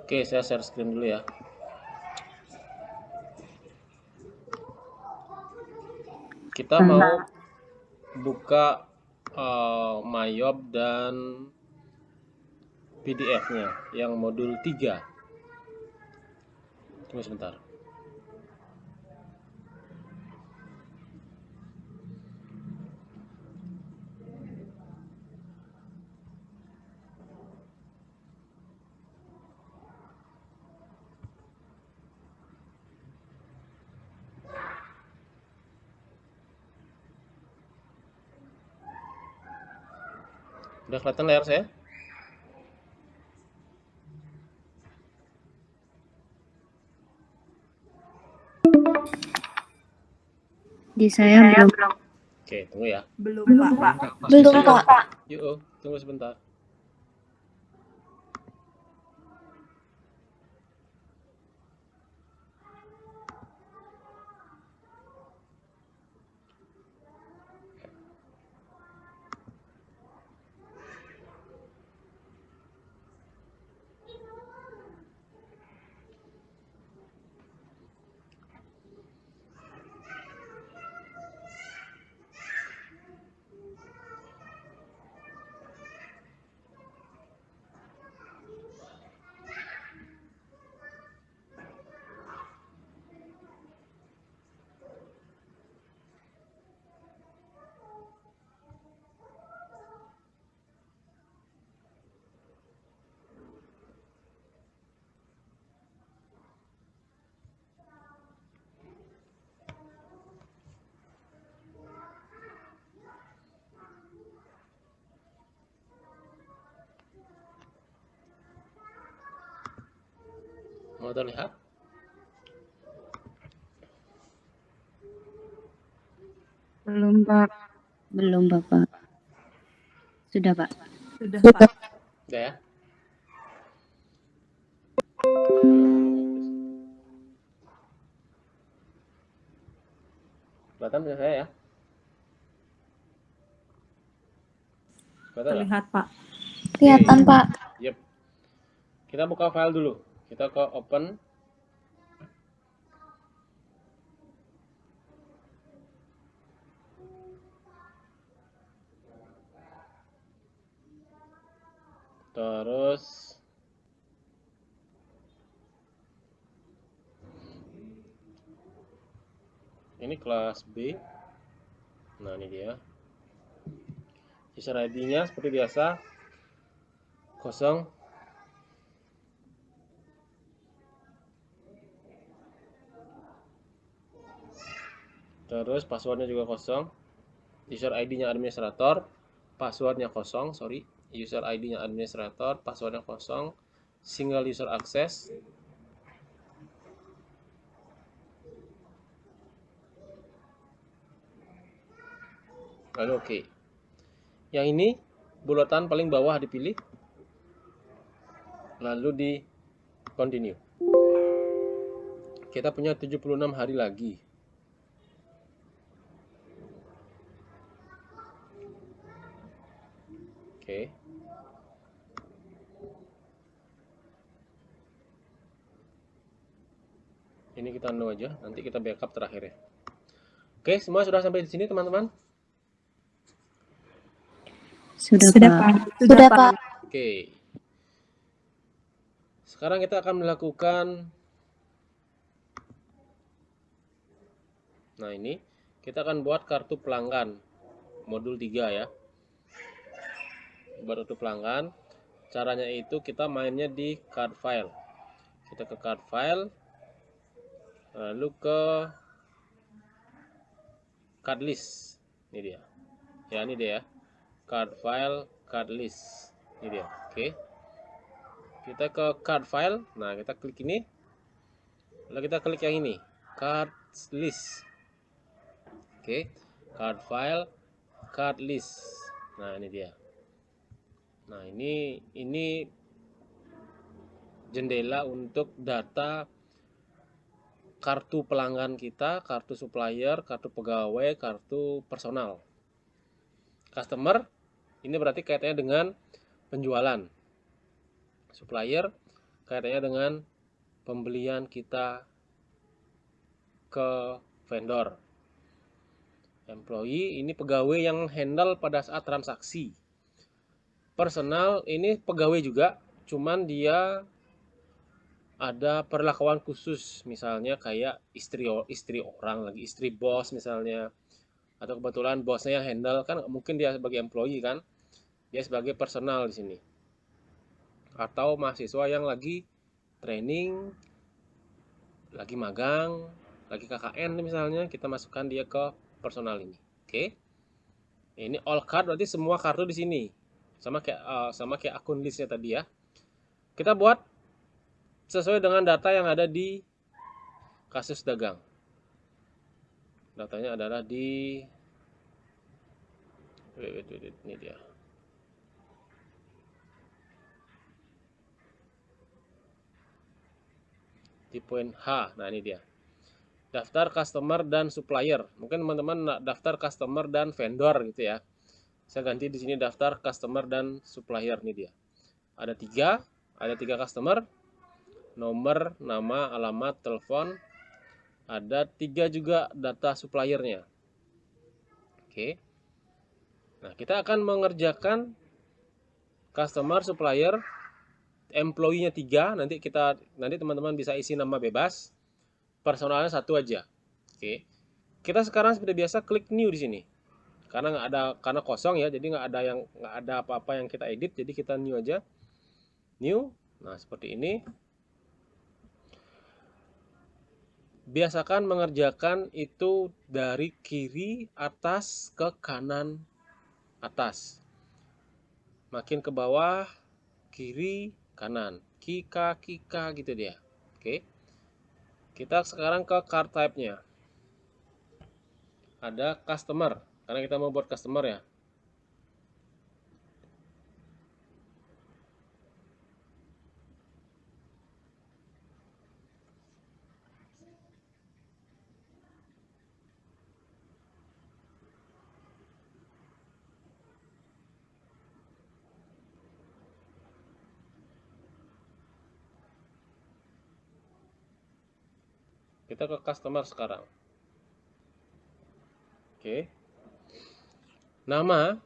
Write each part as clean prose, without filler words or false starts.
Oke, saya share screen dulu ya. Kita mau buka Mayob dan PDF-nya yang modul 3. Tunggu sebentar. Udah kelihatan layar saya? Di saya belum. Oke, tunggu ya. Belum, Pak. Belum, Pak. Yuk, tunggu sebentar. Mau terlihat? Belum, Pak. Belum, Bapak. Sudah, Pak. Sudah, Pak. Udah ya? Kelihatan punya saya ya? Kelihatan nggak? Terlihat, Pak. Kelihatan, Oke. Pak. Yep. Kita buka file dulu. Kita ke open. Terus ini kelas B. Nah, ini dia. User ID-nya seperti biasa 0. Terus passwordnya juga 0. User ID-nya administrator, passwordnya 0, sorry. User ID-nya administrator, passwordnya 0. Single user access. Lalu oke. Yang ini bulatan paling bawah dipilih. Lalu di continue. Kita punya 76 hari lagi. Oke. Ini kita no aja, nanti kita backup terakhir ya. Oke, semua sudah sampai di sini teman-teman? Sudah, Pak. Sudah, Pak. Oke. Sekarang kita akan melakukan, nah ini, kita akan buat kartu pelanggan modul 3 ya. Buat kartu pelanggan, caranya itu kita mainnya di card file. Kita ke card file, lalu ke card list. Ini dia. Ya, ini dia. Card file, card list. Ini dia. Oke. Kita ke card file. Nah, kita klik ini. Lalu kita klik yang ini, card list. Oke. Card file, card list. Nah, ini dia. Nah, ini jendela untuk data kartu pelanggan kita, kartu supplier, kartu pegawai, kartu personal. Customer ini berarti kaitannya dengan penjualan. Supplier kaitannya dengan pembelian kita ke vendor. Employee ini pegawai yang handle pada saat transaksi. Personal ini pegawai juga, cuman dia ada perlakuan khusus, misalnya kayak istri orang lagi, istri bos misalnya, atau kebetulan bosnya yang handle, kan mungkin dia sebagai employee kan, dia sebagai personal di sini. Atau mahasiswa yang lagi training, lagi magang, lagi KKN misalnya, kita masukkan dia ke personal ini. Oke. Ini all card berarti semua kartu di sini. Sama kayak akun listnya tadi ya. Kita buat sesuai dengan data yang ada di kasus dagang. Datanya adalah di ini dia. Di poin H. Nah, ini dia. Daftar customer dan supplier. Mungkin teman-teman daftar customer dan vendor gitu ya. Saya ganti di sini daftar customer dan supplier, ini dia. Ada tiga customer, nomor, nama, alamat, telepon. Ada 3 juga data suppliernya. Oke. Nah, kita akan mengerjakan customer, supplier, employee-nya 3. Nanti teman-teman bisa isi nama bebas. Personalnya 1 aja. Oke. Kita sekarang seperti biasa klik new di sini. Karena kosong ya, jadi nggak ada apa-apa yang kita edit, jadi kita new aja. New. Nah, seperti ini. Biasakan mengerjakan itu dari kiri atas ke kanan atas. Makin ke bawah, kiri, kanan. Kika gitu dia. Oke. Kita sekarang ke card type-nya. Ada customer, karena kita mau buat customer ya. Kita ke customer sekarang. Oke. Nama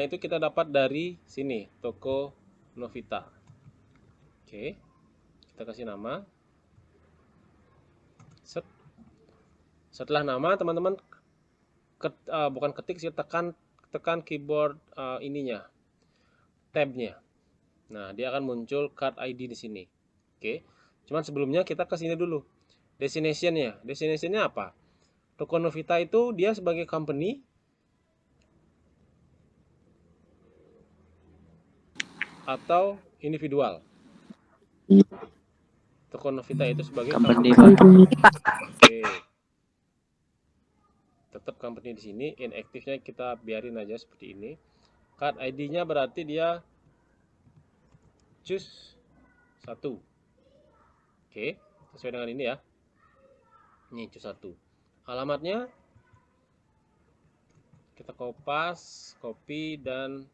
itu kita dapat dari sini, toko Novita. Oke. Kita kasih nama. Setelah nama, teman-teman bukan ketik sih, tekan keyboard ininya, tab-nya. Nah, dia akan muncul card ID di sini. Oke. Cuman sebelumnya kita ke sini dulu. Destination-nya. Destination-nya apa? Toko Novita itu dia sebagai company atau individual? Toko Novita itu sebagai company. Oke. Tetap company di sini. Inactive-nya kita biarin aja seperti ini. Card ID-nya berarti dia choose 1. Oke, sesuai dengan ini ya. Ini choose 1. Alamatnya kita kopas, copy dan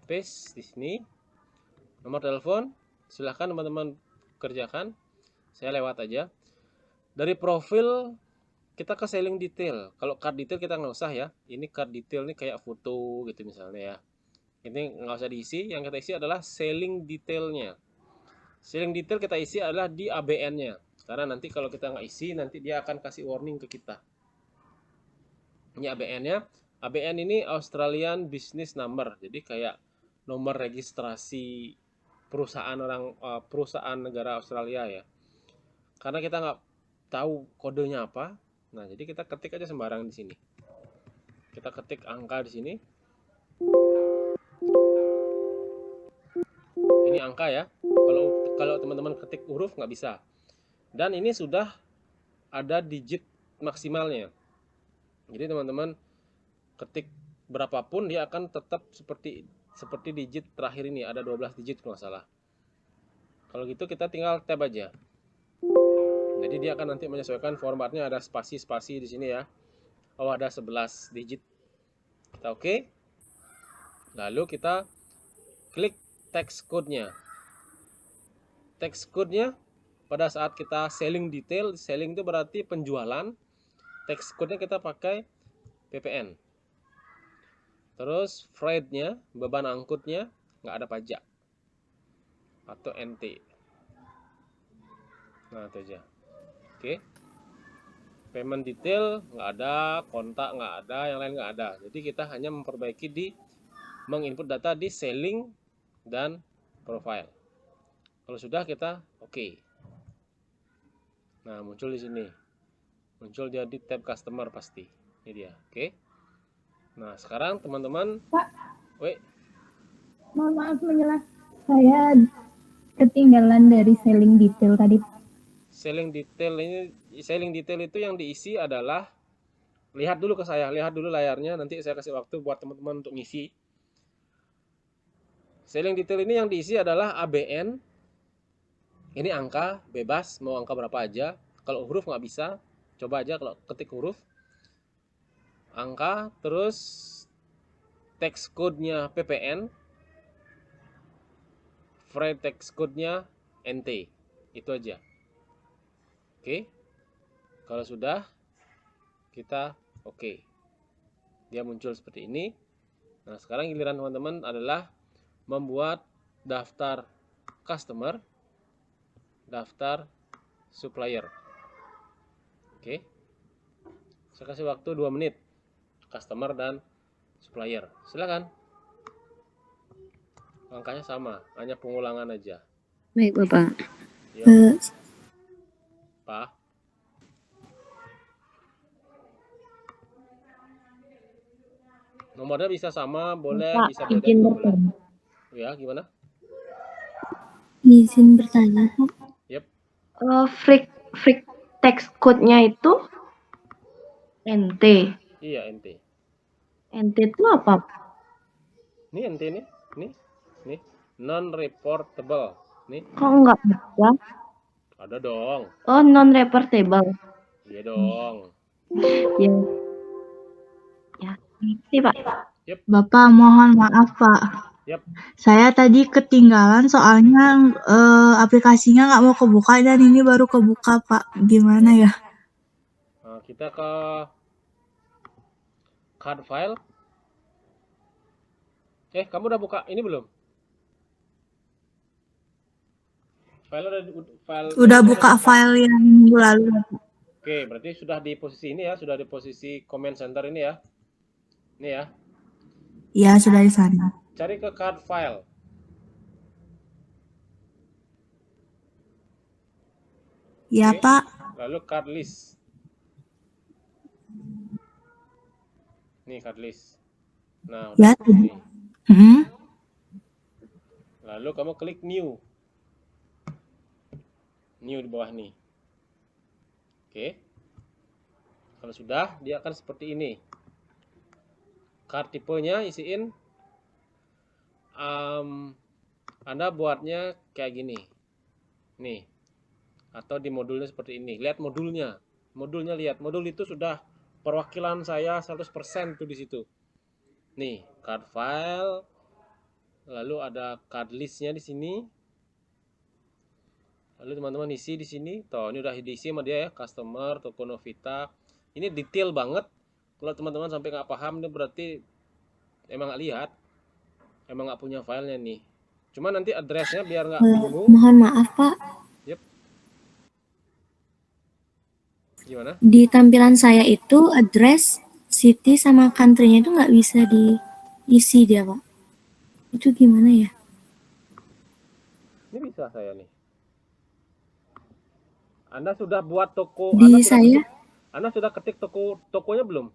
paste di sini. Nomor telepon silahkan teman-teman kerjakan. Saya lewat aja. Dari profil kita ke selling detail. Kalau card detail kita nggak usah ya. Ini card detail ini kayak foto gitu misalnya ya. Ini nggak usah diisi. Yang kita isi adalah selling detailnya. Selling detail kita isi adalah di ABN-nya. Karena nanti kalau kita nggak isi, nanti dia akan kasih warning ke kita. Ini ABN-nya. ABN ini Australian Business Number. Jadi kayak nomor registrasi perusahaan negara Australia ya. Karena kita nggak tahu kodenya apa, nah jadi kita ketik aja sembarang di sini. Kita ketik angka di sini. Ini angka ya. Kalau teman-teman ketik huruf nggak bisa. Dan ini sudah ada digit maksimalnya. Jadi teman-teman ketik berapapun dia akan tetap seperti digit terakhir ini, ada 12 digit kalau nggak salah. Kalau gitu kita tinggal tab aja. Jadi dia akan nanti menyesuaikan formatnya, ada spasi-spasi di sini ya. Oh, ada 11 digit. Kita oke. Lalu kita klik text code-nya. text code-nya pada saat kita selling detail, selling itu berarti penjualan, text code-nya kita pakai PPN. Terus freight-nya, beban angkutnya nggak ada pajak atau NT. Nah itu aja. Oke. Payment detail nggak ada, kontak nggak ada, yang lain nggak ada. Jadi kita hanya memperbaiki di menginput data di selling dan profile. Kalau sudah kita oke. Nah muncul di sini, muncul dia di tab customer pasti. Ini dia. Oke. Nah sekarang teman-teman, wait, Mohon maaf menjelaskan, saya ketinggalan dari selling detail tadi. selling detail itu yang diisi adalah, lihat dulu ke saya, lihat dulu layarnya, nanti saya kasih waktu buat teman-teman untuk ngisi. Selling detail ini yang diisi adalah ABN. Ini angka bebas, mau angka berapa aja. Kalau huruf nggak bisa, coba aja kalau ketik huruf. Angka, terus text code-nya PPN, freight text code-nya NT. Itu aja. Oke. Kalau sudah, kita oke. Dia muncul seperti ini. Nah, sekarang giliran teman-teman adalah membuat daftar customer, daftar supplier. Oke. Saya kasih waktu 2 menit. Customer dan supplier. Silakan. Angkanya sama, hanya pengulangan aja. Baik, Bapak. Yuk, Pak. Nomornya bisa sama, boleh Bapak, bisa beda izin juga boleh. bertanya. Ya, gimana? Izin bertanya, Pak. Yep. Freak text code-nya itu NT. Iya, NT. NT itu apa? Ini NT nih, nih, non reportable. Nih, Kok nggak ada? ada dong. Oh, non-reportable. Iya dong. Ya. Ya, ini Pak. Bapak, mohon maaf Pak. Yap. Saya tadi ketinggalan soalnya aplikasinya nggak mau kebuka dan ini baru kebuka Pak. Gimana ya? Nah, kita ke card file. Kamu udah buka ini belum? Udah buka file yang minggu lalu. Oke, berarti sudah di posisi ini ya, sudah di posisi command center ini ya. Ini ya. Iya, sudah di sana. Cari ke card file. Iya, Oke. Pak. Lalu card list. Nih card list. Nah, udah Ya. ini. Lalu kamu klik new. New di bawah nih. Oke. Kalau sudah, dia akan seperti ini. Card tipenya isiin. Anda buatnya kayak gini. Nih. Atau di modulnya seperti ini. Lihat modulnya. Modulnya lihat. Modul itu sudah perwakilan saya 100% tuh di situ. Nih, card file. Lalu ada card listnya di sini. Lalu teman-teman isi di sini. Tuh, ini udah diisi sama dia ya, customer, toko Novita. Ini detail banget. Kalau teman-teman sampai nggak paham, ini berarti emang nggak lihat, emang nggak punya filenya nih. Cuma nanti addressnya biar nggak bingung. Mohon maaf, Pak. Yep. Gimana? Di tampilan saya itu address, city, sama country-nya itu nggak bisa diisi dia, Pak. Itu gimana ya? Ini bisa saya nih. Anda sudah buat toko. Anda sudah ketik tokonya belum?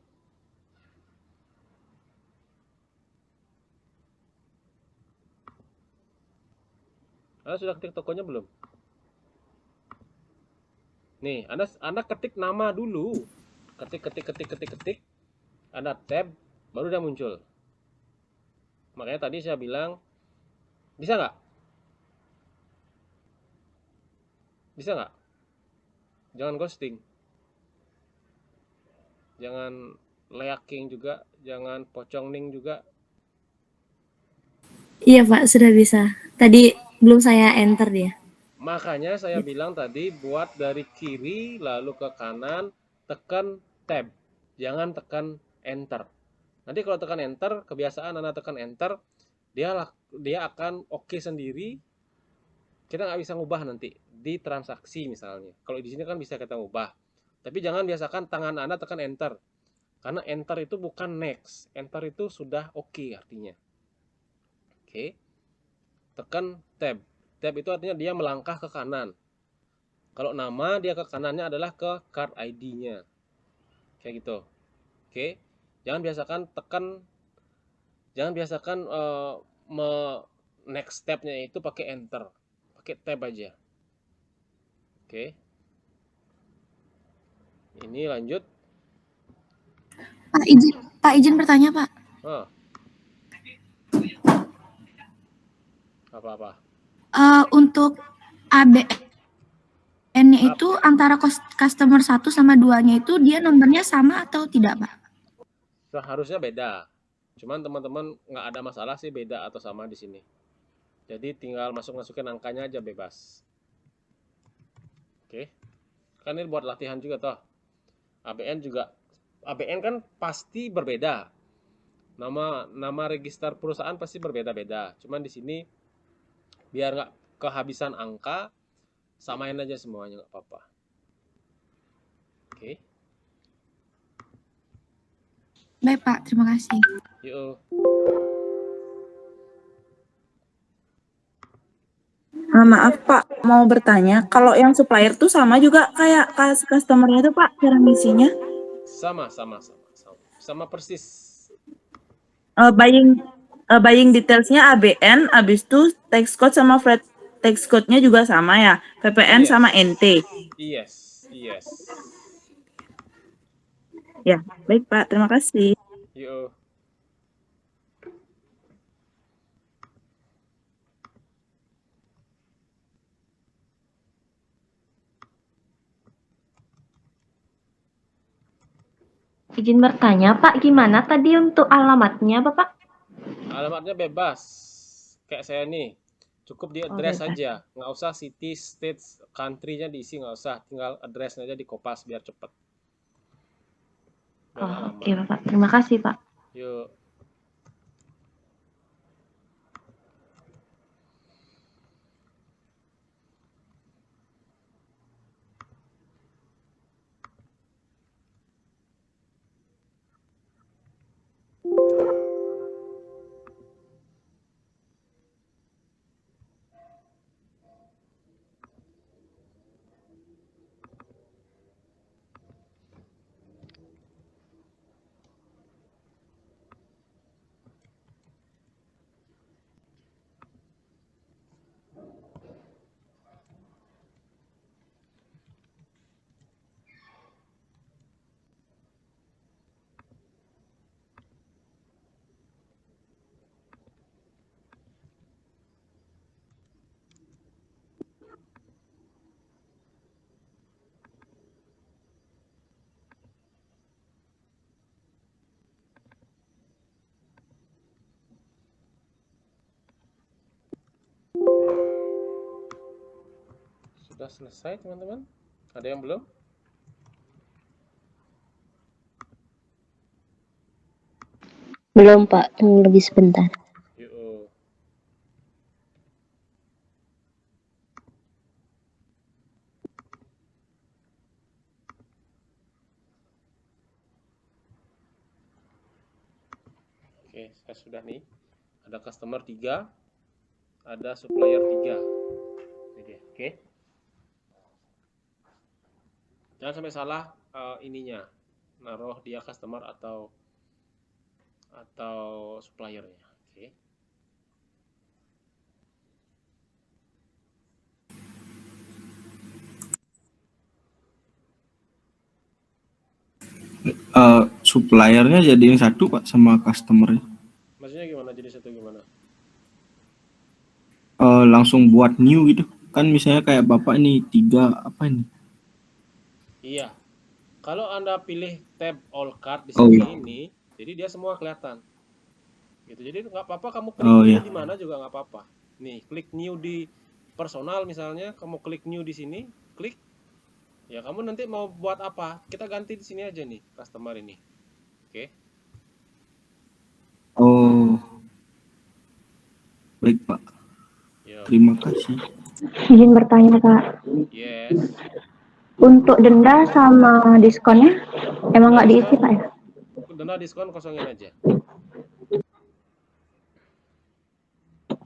Anda sudah ketik tokonya belum? Nih, Anda ketik nama dulu. Ketik. Anda tab, baru dia muncul. Makanya tadi saya bilang, bisa nggak? Bisa nggak? Jangan ghosting. Jangan leaking juga, jangan pocongning juga. Iya, Pak, sudah bisa. Tadi belum saya enter dia. Makanya saya bilang tadi buat dari kiri lalu ke kanan, tekan tab. Jangan tekan enter. Nanti kalau tekan enter, kebiasaan Anda tekan enter, dia akan oke sendiri. Kita nggak bisa ngubah nanti di transaksi misalnya. Kalau di sini kan bisa kita ngubah. Tapi jangan biasakan tangan Anda tekan enter. Karena enter itu bukan next. Enter itu sudah oke artinya. Oke. Tekan tab. Tab itu artinya dia melangkah ke kanan. Kalau nama dia ke kanannya adalah ke card ID-nya. Kayak gitu. Oke. Jangan biasakan next step-nya itu pakai enter. Pakai tab aja. Oke. Ini lanjut. Pak izin bertanya, Pak. Apa-apa? Untuk ABN-nya itu antara customer 1 sama 2-nya itu dia nomornya sama atau tidak, Pak? Seharusnya beda. Cuman teman-teman nggak ada masalah sih beda atau sama di sini. Jadi tinggal masukin angkanya aja bebas. Oke. Kan ini buat latihan juga toh. ABN kan pasti berbeda. Nama register perusahaan pasti berbeda-beda. Cuman di sini biar nggak kehabisan angka, samain aja semuanya nggak apa-apa. Oke. Baik, Pak. Terima kasih. Yuk. Maaf Pak, mau bertanya, kalau yang supplier tuh sama juga kayak customer-nya tuh Pak, cara ngisinya? Sama persis. Buying details-nya ABN, habis itu tax code sama flat tax code-nya juga sama ya, PPN Yes. sama NT. Yes. Ya, baik Pak, terima kasih. Yuk. Izin bertanya, Pak, gimana tadi untuk alamatnya, Bapak? Alamatnya bebas. Kayak saya nih. Cukup di address aja. Nggak usah city, state, country-nya diisi, nggak usah. Tinggal address-nya aja dikopas biar cepet. Oke, Bapak. Terima kasih, Pak. Yuk. Sudah selesai teman-teman? Ada yang belum? Belum Pak, tunggu lebih sebentar. Yuk. Oke, saya sudah nih. Ada customer 3, ada supplier 3. Ini dia, oke. Jangan sampai salah ininya. Naruh dia customer atau suppliernya. Oke. Suppliernya jadiin satu Pak sama customernya. Maksudnya gimana? Jadi satu gimana? Langsung buat new gitu. Kan misalnya kayak Bapak ini 3 apa ini? Iya. Kalau Anda pilih tab all card di sini ini, jadi dia semua kelihatan. Gitu. Jadi nggak apa-apa kamu klik new di mana juga nggak apa-apa. Nih, klik new di personal misalnya, kamu klik new di sini, klik. Ya kamu nanti mau buat apa? Kita ganti di sini aja nih, customer ini. Oke. Oh, baik Pak. Yo. Terima kasih. Izin bertanya, Kak. Yes. Untuk denda sama diskonnya emang nggak diisi, Pak ya? Denda diskon kosongin aja.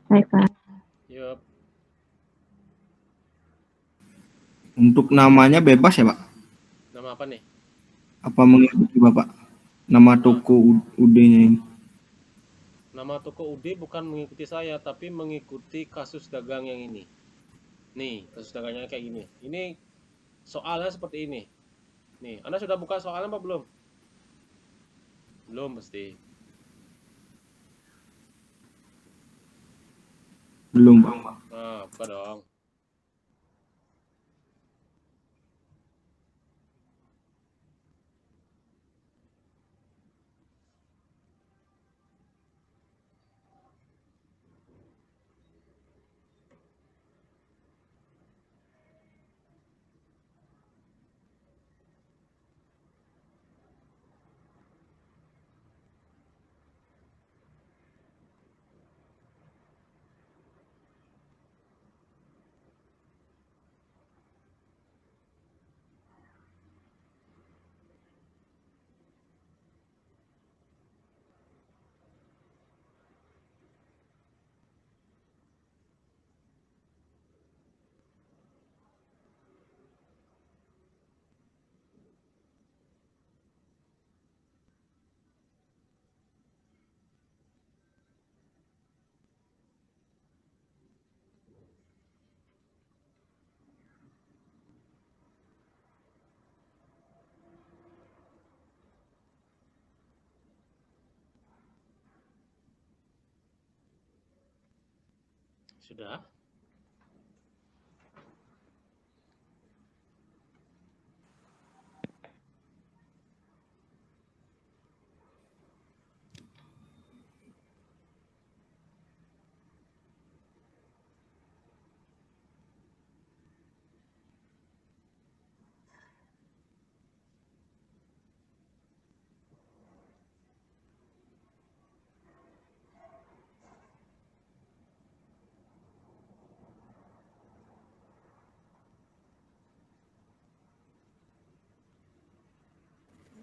Baik, Pak. Yup. Untuk namanya bebas ya Pak? Nama apa nih? Apa mengikuti Bapak? Nama toko UD-nya ini. Nama toko UD bukan mengikuti saya, tapi mengikuti kasus dagang yang ini. Nih, kasus dagangnya kayak gini. Ini soalnya seperti ini. Nih, Anda sudah buka soalnya apa belum? Belum pasti. Belum Pak. Nah, buka dong. Sudah?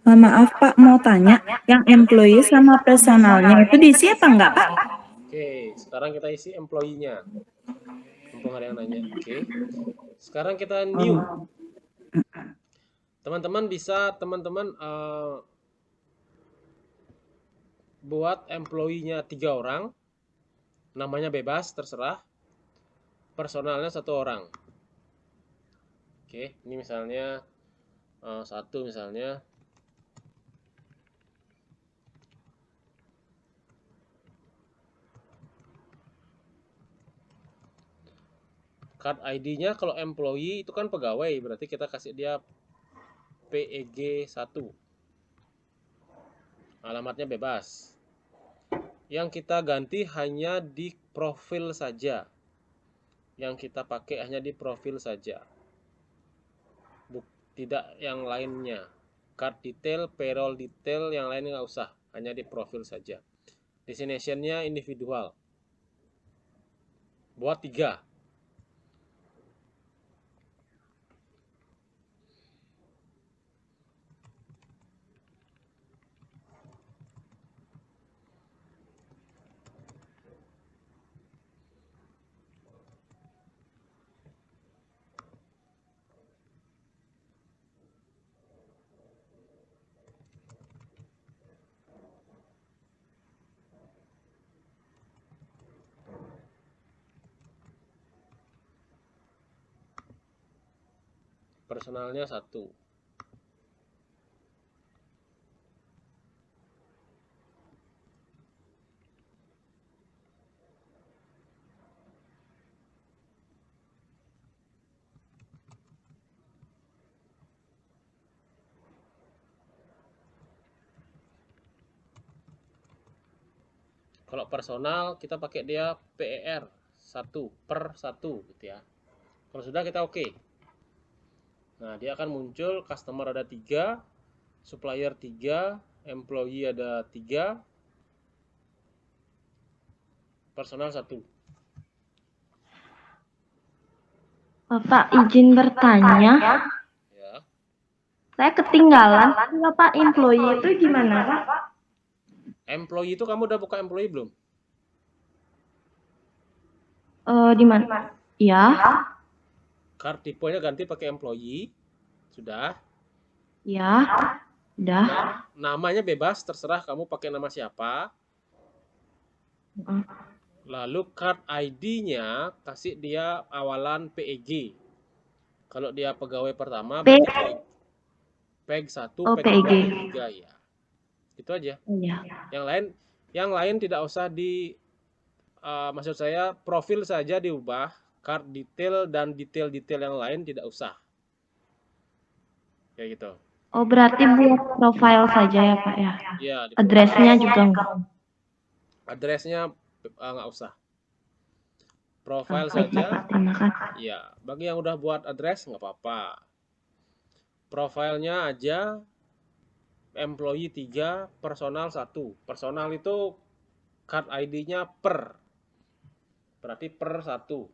Maaf Pak, mau tanya, yang employee sama personalnya itu diisi apa enggak Pak? Oke, sekarang kita isi employee-nya. Mumpung ada yang nanya. Oke. Sekarang kita new. Teman-teman bisa buat employee-nya 3 orang. Namanya bebas, terserah. Personalnya 1 orang. Oke, ini misalnya 1 misalnya. Card ID-nya kalau employee itu kan pegawai, berarti kita kasih dia PEG 1. Alamatnya bebas. Yang kita ganti hanya di profil saja. Yang kita pakai hanya di profil saja. Tidak yang lainnya. Card detail, payroll detail, yang lain nggak usah. Hanya di profil saja. Destination-nya individual. Buat 3. Personalnya 1. Kalau personal kita pakai dia PER per 1 gitu ya. Kalau sudah kita oke. Nah, dia akan muncul customer ada 3, supplier 3, employee ada 3, personal 1. Bapak izin bertanya, Ya. saya ketinggalan. Bapak employee itu gimana, Pak? Employee itu kamu udah buka employee belum? Di mana? Ya, Card tipenya ganti pakai employee. Sudah. ya, udah. Namanya bebas, terserah kamu pakai nama siapa. Lalu card ID-nya kasih dia awalan PEG. Kalau dia pegawai pertama P. berarti PEG 1, Oh, PEG 2, PEG. PEG 3 ya. Itu aja. Iya. Yang lain tidak usah maksud saya profil saja diubah, card detail dan detail-detail yang lain tidak usah. Kayak gitu. Oh, berarti buat profile saja ya, Pak ya? Ya, Address-nya juga enggak? address-nya nggak usah. Profile Baik, saja. Bapak. Terima kasih. Ya, bagi yang udah buat address nggak apa-apa. Profilnya aja employee 3, personal 1. Personal itu card ID-nya per. Berarti per 1.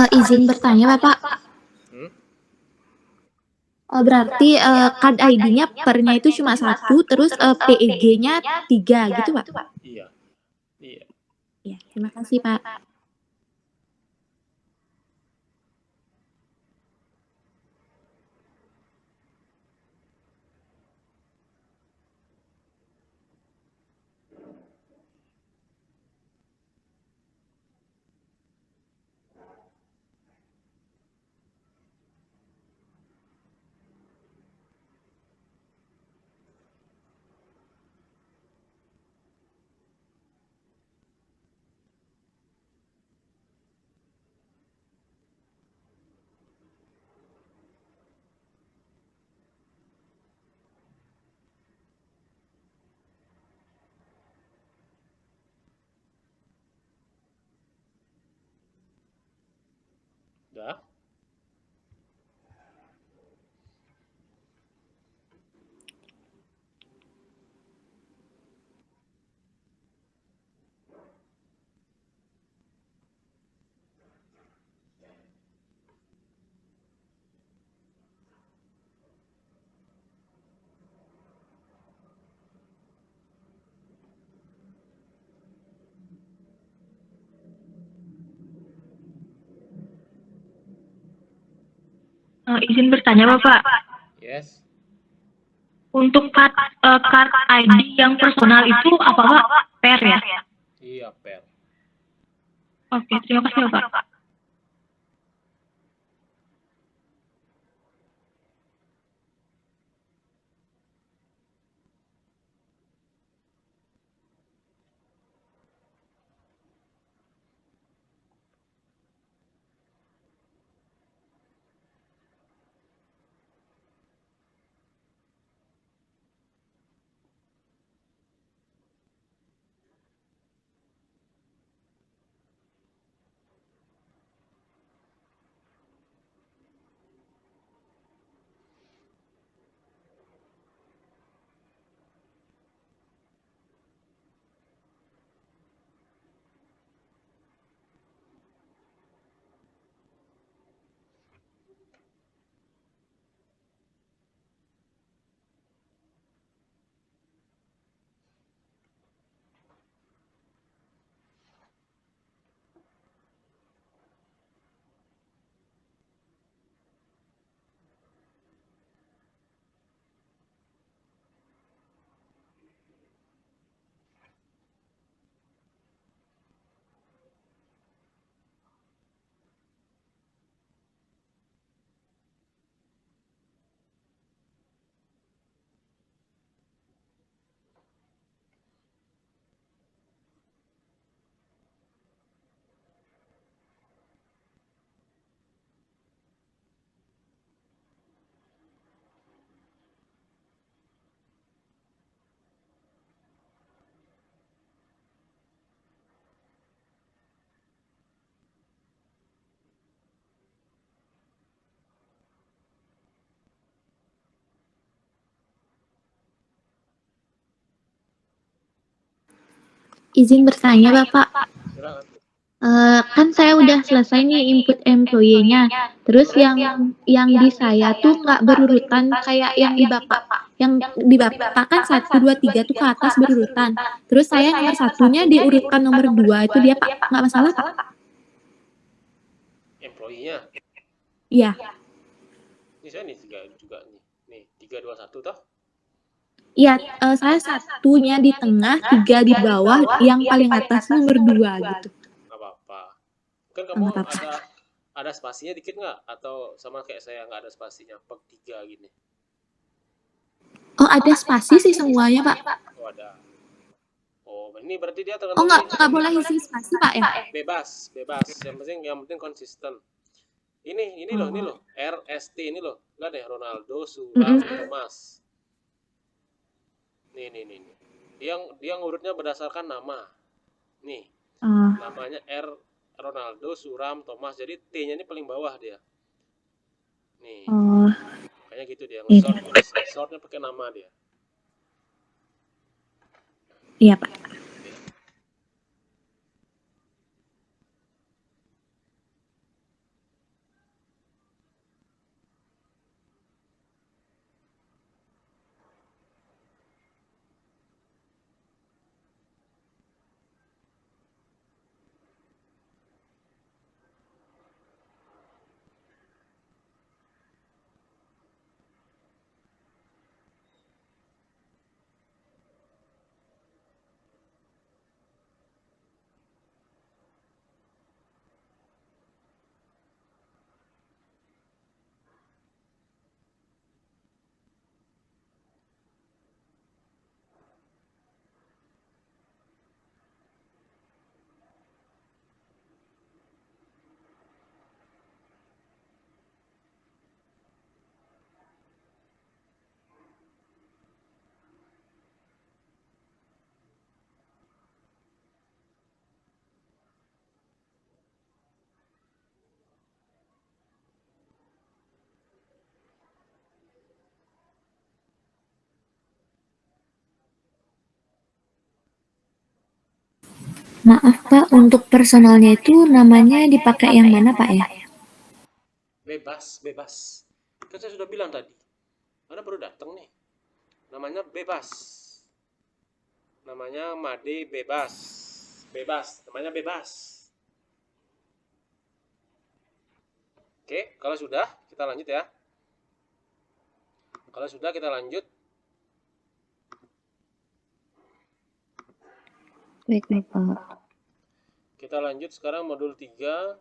Izin bertanya Bapak. Oh, berarti card ID-nya pernya itu cuma 1, terus PEG-nya 3 gitu Pak? Iya. Iya. Ya, terima kasih Pak. Udah. Izin bertanya, Bapak. Yes. Untuk card ID yang personal itu apa, Pak? Per ya? Iya, per. Oke, terima kasih, Bapak. izin bertanya Bapak. Silakan. Kan saya udah selesai nih input employee-nya. Terus yang di saya tuh nggak berurutan kayak yang di Bapak. Yang di Bapak kan 1, 2, 3 tuh ke atas berurutan. Terus saya nomor satunya diurutkan nomor 2 itu dia Pak. Nggak masalah Pak? Employee-nya. Iya. Ini saya nih juga nih. Nih 3, 2, 1 toh. Iya, saya satunya di tengah, 3 di bawah, yang paling atas nomor 2 gitu. Nggak apa-apa. Kan Oh, kamu nggak apa-apa. ada spasinya dikit nggak? Atau sama kayak saya nggak ada spasinya? Per 3 gini. Oh, ada spasi sih semuanya Pak. Oh ada. Oh ini berarti dia Oh, tergantung nggak boleh isi spasi Pak ya? bebas. Yang penting konsisten. Ini Oh. loh, RST ini loh. Lihat deh, Ronaldo, Mm-mm. Suram, Thomas. Nih. Dia ngurutnya berdasarkan nama. Nih, Oh. namanya Ronaldo, Suram, Thomas. Jadi T-nya ini paling bawah dia. Nih, Oh. kayak gitu dia. Iya. Sortnya pakai nama dia. Iya Pak. Maaf Pak, untuk personalnya itu namanya dipakai yang mana Pak ya? Bebas. Kan saya sudah bilang tadi. Anda baru datang nih. Namanya bebas. Namanya Made Bebas. Namanya bebas. Oke, kalau sudah kita lanjut ya. Baik, Bapak. Kita lanjut sekarang modul 3.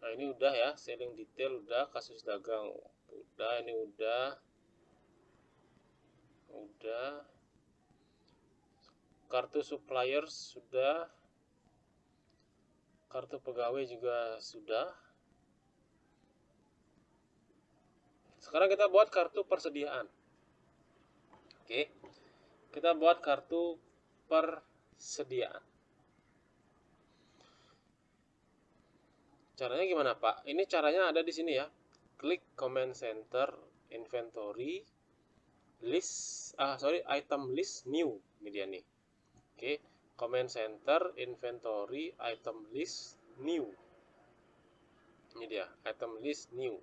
Nah, ini udah ya, selling detail udah, kasus dagang udah, ini udah. Kartu suppliers sudah. Kartu pegawai juga sudah. Sekarang kita buat kartu persediaan. Oke. Kita buat kartu persediaan. Caranya gimana, Pak? Ini caranya ada di sini ya. Klik command center, inventory, item list new. Ini dia nih. Oke, command center, inventory, item list new. Ini dia, item list new.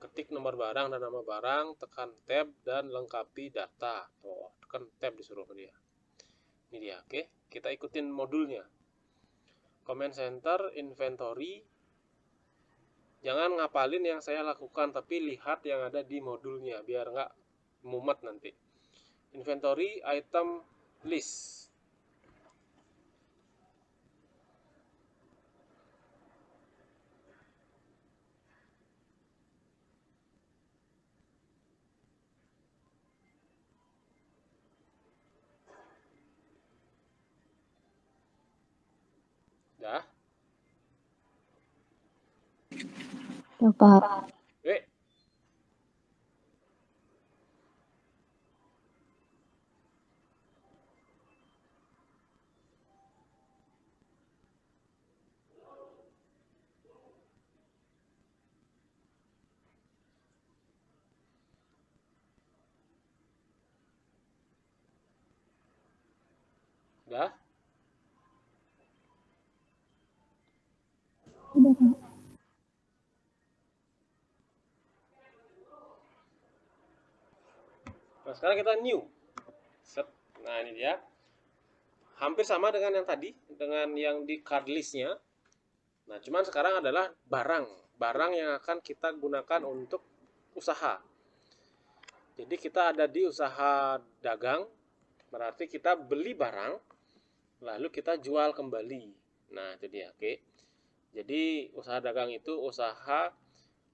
Ketik nomor barang dan nama barang, tekan tab dan lengkapi data. Tuh, tekan tab disuruh dia. Ini dia, oke. Kita ikutin modulnya. Command center, inventory. Jangan ngapalin yang saya lakukan, tapi lihat yang ada di modulnya biar nggak mumet nanti. Inventory, item list. Dah. Bapak. Udah? Udah, Pak. Nah, sekarang kita new. Set. Nah, ini dia. Hampir sama dengan yang tadi, dengan yang di card list-nya. Nah, cuman sekarang adalah barang yang akan kita gunakan untuk usaha. Jadi kita ada di usaha dagang, berarti kita beli barang, lalu kita jual kembali. Nah, itu dia, oke. Jadi usaha dagang itu usaha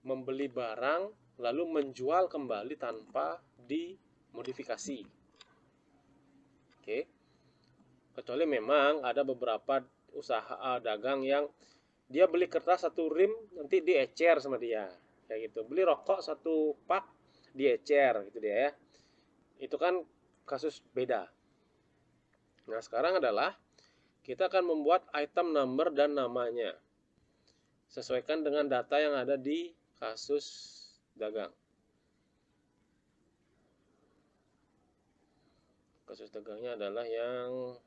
membeli barang, lalu menjual kembali tanpa dimodifikasi. Oke. Kecuali memang ada beberapa usaha dagang yang dia beli kertas 1 rim nanti diecer sama dia kayak gitu, beli rokok 1 pak diecer gitu dia ya, itu kan kasus beda. Nah, sekarang adalah kita akan membuat item number dan namanya sesuaikan dengan data yang ada di kasus dagang. Kasus dagangnya adalah yang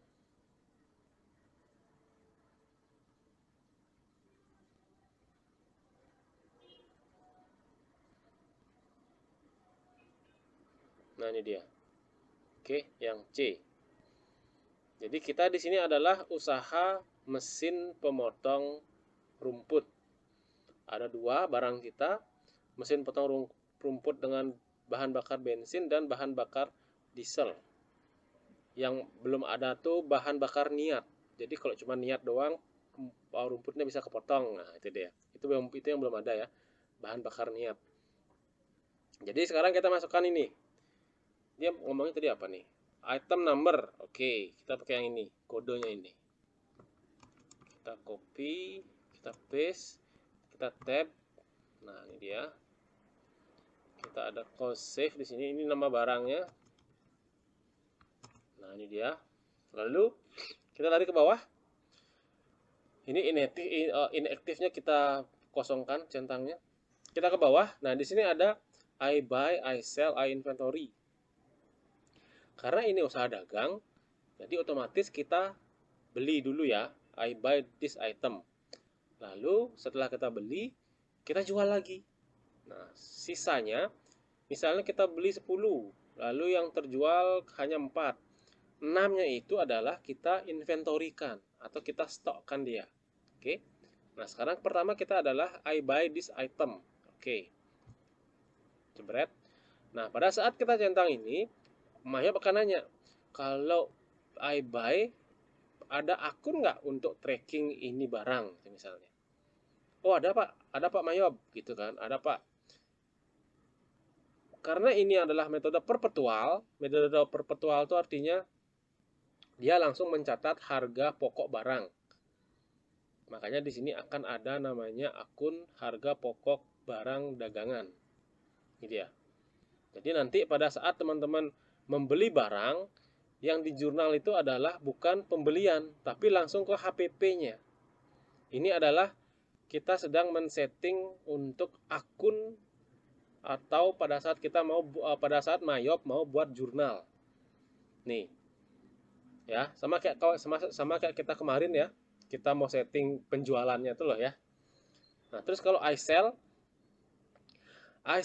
nah ini dia. Oke, yang C. Jadi kita di sini adalah usaha mesin pemotong rumput. Ada 2 barang kita, mesin potong rumput dengan bahan bakar bensin dan bahan bakar diesel. Yang belum ada tuh bahan bakar niat. Jadi kalau cuma niat doang, rumputnya bisa kepotong. Nah, itu dia. Itu yang belum ada ya, bahan bakar niat. Jadi sekarang kita masukkan ini. Dia ngomongnya tadi apa nih? Item number. Oke, kita pakai yang ini, kodenya ini. Kita copy, kita paste, kita tab. Nah, ini dia. Kita ada call save di sini. Ini nama barangnya. Nah, ini dia. Lalu kita lari ke bawah. Ini inactive-nya kita kosongkan centangnya. Kita ke bawah. Nah, di sini ada I buy, I sell, I inventory. Karena ini usaha dagang, jadi otomatis kita beli dulu ya, I buy this item. Lalu setelah kita beli, kita jual lagi. Nah, sisanya, misalnya kita beli 10, lalu yang terjual hanya 4. 6-nya itu adalah kita inventorikan atau kita stokkan dia. Oke. Nah, sekarang pertama kita adalah I buy this item. Oke. Jebret. Nah, pada saat kita centang ini, Maya akan nanya, kalau I buy, ada akun nggak untuk tracking ini barang, misalnya? Oh, ada Pak Mayob, gitu kan, ada Pak. Karena ini adalah metode perpetual itu artinya dia langsung mencatat harga pokok barang. Makanya di sini akan ada namanya akun harga pokok barang dagangan. Ini dia. Jadi nanti pada saat teman-teman membeli barang, yang di jurnal itu adalah bukan pembelian, tapi langsung ke HPP-nya. Ini adalah kita sedang men-setting untuk akun atau pada saat Mayob mau buat jurnal. Nih. Ya, sama kayak kita kemarin ya. Kita mau setting penjualannya itu loh ya. Nah, terus kalau I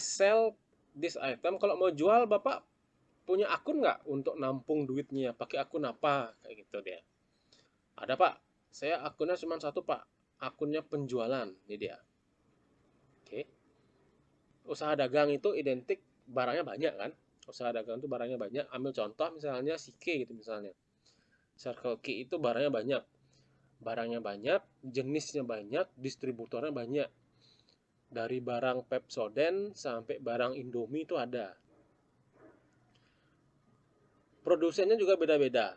sell this item, kalau mau jual Bapak punya akun nggak untuk nampung duitnya? Pakai akun apa? Kayak gitu dia. Ada Pak, saya akunnya cuma 1 Pak. Akunnya penjualan, ini dia. Oke. Usaha dagang itu identik barangnya banyak kan? Usaha dagang itu barangnya banyak. Ambil contoh misalnya Sike gitu misalnya. Circle K itu barangnya banyak. Barangnya banyak, jenisnya banyak, distributornya banyak. Dari barang Pepsodent sampai barang Indomie itu ada. Produsennya juga beda-beda.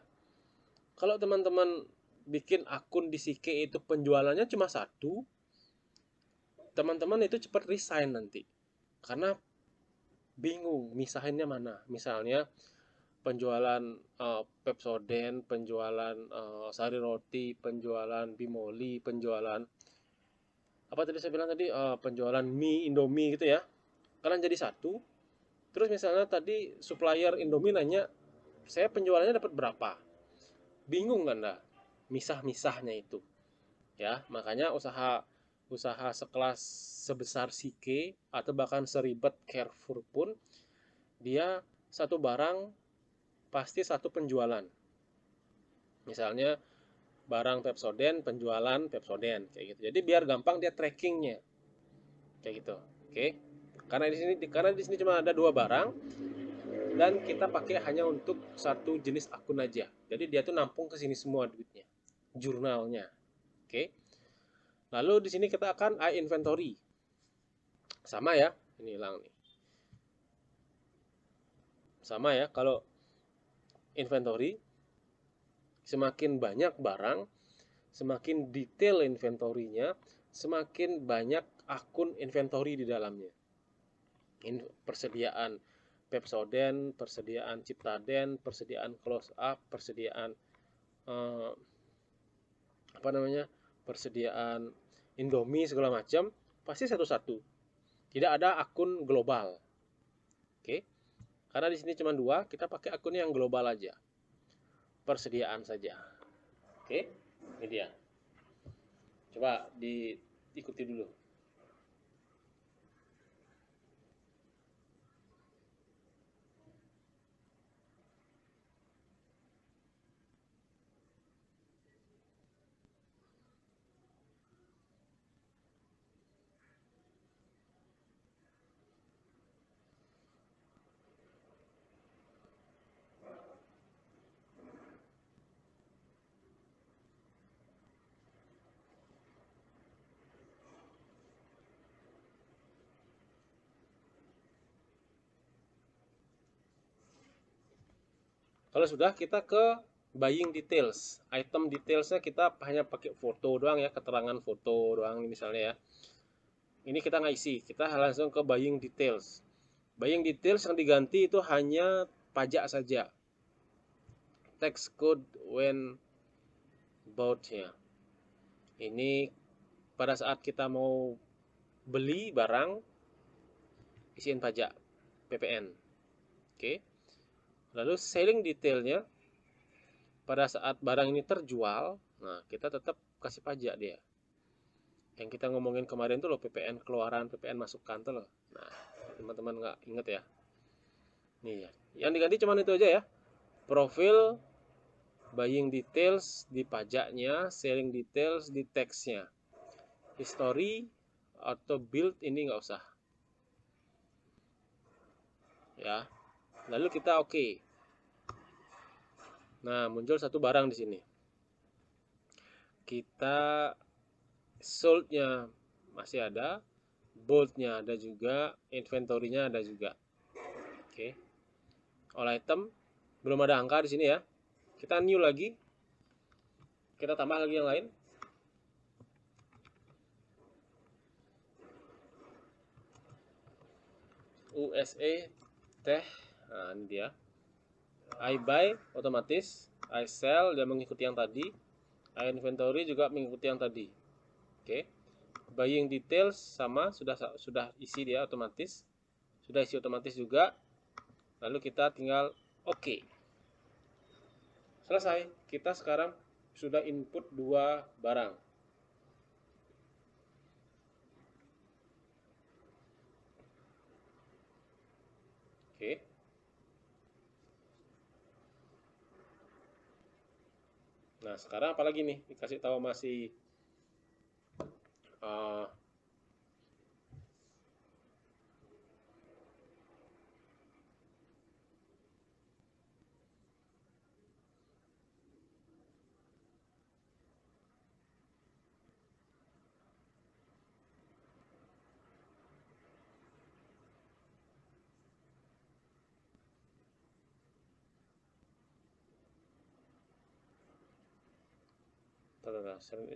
Kalau teman-teman bikin akun di Sike itu penjualannya cuma 1, teman-teman itu cepat resign nanti. Karena bingung misahinnya mana. Misalnya penjualan Pepsodent, penjualan Sari Roti, penjualan Bimoli, penjualan apa tadi saya bilang tadi, penjualan mie Indomie gitu ya. Kalian jadi 1. Terus misalnya tadi supplier Indomie nanya, saya penjualannya dapat berapa? Bingung kan Anda misah-misahnya itu. Ya, makanya usaha sekelas sebesar CK atau bahkan seribet Carrefour pun dia satu barang pasti satu penjualan. Misalnya barang Pepsodent, penjualan Pepsodent kayak gitu. Jadi biar gampang dia trackingnya kayak gitu. Oke. Karena di sini cuma ada 2 barang dan kita pakai hanya untuk satu jenis akun aja. Jadi dia tuh nampung ke sini semua duitnya, jurnalnya. Oke. Lalu di sini kita akan inventory. Sama ya, ini hilang nih. Sama ya, kalau inventory semakin banyak barang, semakin detail inventory-nya, semakin banyak akun inventory di dalamnya. Persediaan Pepsodent, persediaan Ciptaden, persediaan Close Up, persediaan persediaan Indomie segala macam, pasti satu-satu. Tidak ada akun global. Oke. Karena di sini cuma 2, kita pakai akun yang global aja. Persediaan saja. Oke, ini dia. Coba diikuti dulu. Kalau sudah, kita ke buying details. Item detailsnya kita hanya pakai foto doang ya, keterangan foto doang misalnya ya. Ini kita nggak isi, kita langsung ke buying details. Buying details yang diganti itu hanya pajak saja. Tax code when bought ya. Ini pada saat kita mau beli barang, isiin pajak PPN. Oke. Lalu selling detailnya pada saat barang ini terjual, nah kita tetap kasih pajak dia. Yang kita ngomongin kemarin tuh loh, PPN keluaran, PPN masukkan tuh loh. Nah, teman-teman nggak inget ya? Nih ya, yang diganti cuma itu aja ya. Profil, buying details di pajaknya, selling details di teksnya. History atau build ini nggak usah. Ya. Lalu kita oke. Nah, muncul satu barang di sini. Kita sold-nya masih ada, bold-nya ada juga, inventory-nya ada juga. Oke. All item belum ada angka di sini ya. Kita new lagi. Kita tambah lagi yang lain. USA teh. Nah, ini dia. I buy otomatis, I sell dia mengikuti yang tadi, I inventory juga mengikuti yang tadi. Oke. Buying details sama, sudah isi dia otomatis. Sudah isi otomatis juga. Lalu kita tinggal oke. Selesai. Kita sekarang sudah input 2 barang. Oke. Nah, sekarang apalagi nih? Dikasih tahu masih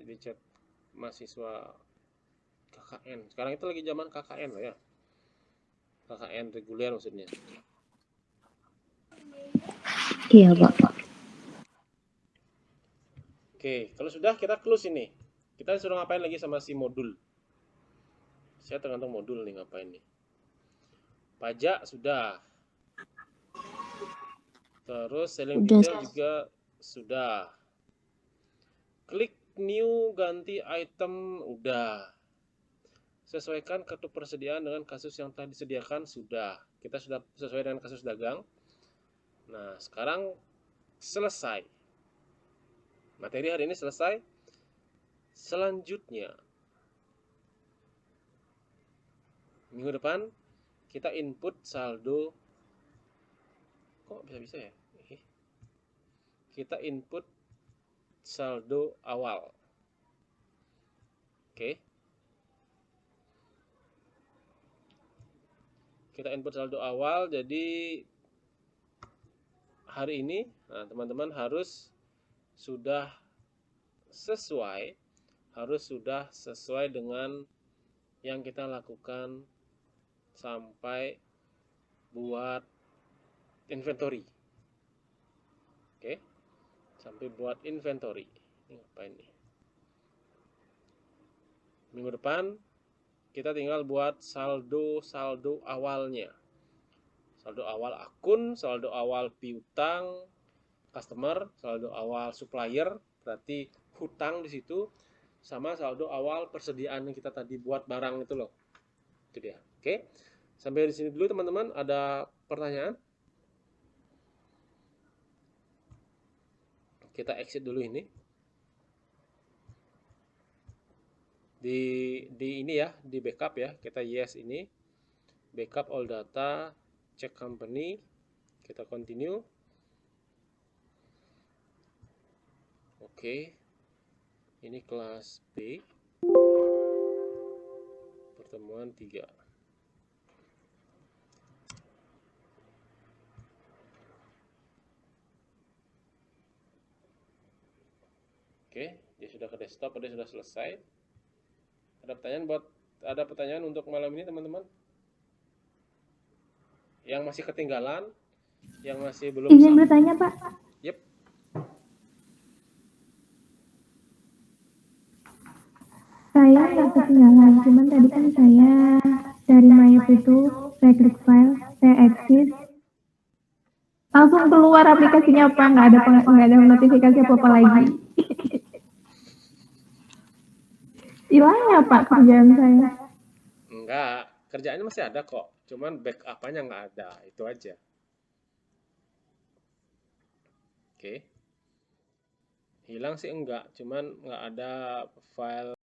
di chat mahasiswa KKN. Sekarang itu lagi zaman KKN loh ya. KKN reguler maksudnya. Iya, Pak. Oke, kalau sudah kita close ini. Kita disuruh ngapain lagi sama si modul? Saya tergantung modul nih ngapain nih. Pajak sudah. Terus selling detail juga sudah. Klik new ganti item, udah. Sesuaikan kartu persediaan dengan kasus yang telah disediakan, sudah. Kita sudah sesuai dengan kasus dagang. Nah, sekarang selesai. Materi hari ini selesai. Selanjutnya, minggu depan kita input saldo. Kok bisa-bisa ya? Kita input saldo awal. Oke. Kita input saldo awal, jadi hari ini teman-teman harus sudah sesuai dengan yang kita lakukan sampai buat inventory. Oke. Sampai buat inventory. Ini ngapain nih? Minggu depan kita tinggal buat saldo awalnya. Saldo awal akun, saldo awal piutang customer, saldo awal supplier, berarti hutang di situ, sama saldo awal persediaan yang kita tadi buat barang itu loh. Itu dia. Oke. Sampai di sini dulu teman-teman, ada pertanyaan? Kita exit dulu ini. Di ini ya, di backup ya. Kita yes ini. Backup all data, check company. Kita continue. Oke. Ini kelas B. Pertemuan 3. Oke, dia sudah ke desktop, dia sudah selesai. Ada pertanyaan untuk malam ini teman-teman? Yang masih ketinggalan, yang masih belum Izin bertanya, Pak. Yep. Saya nggak ketinggalan, cuman tadi kan saya dari Mayup itu, saya klik file, saya exit, langsung keluar aplikasinya apa, nggak ada notifikasi apa-apa lagi. Hilang ya Pak kerjaan saya? Enggak, kerjaannya masih ada kok, cuman backup-nya nggak ada, itu aja. Oke. Hilang sih enggak, cuman nggak ada file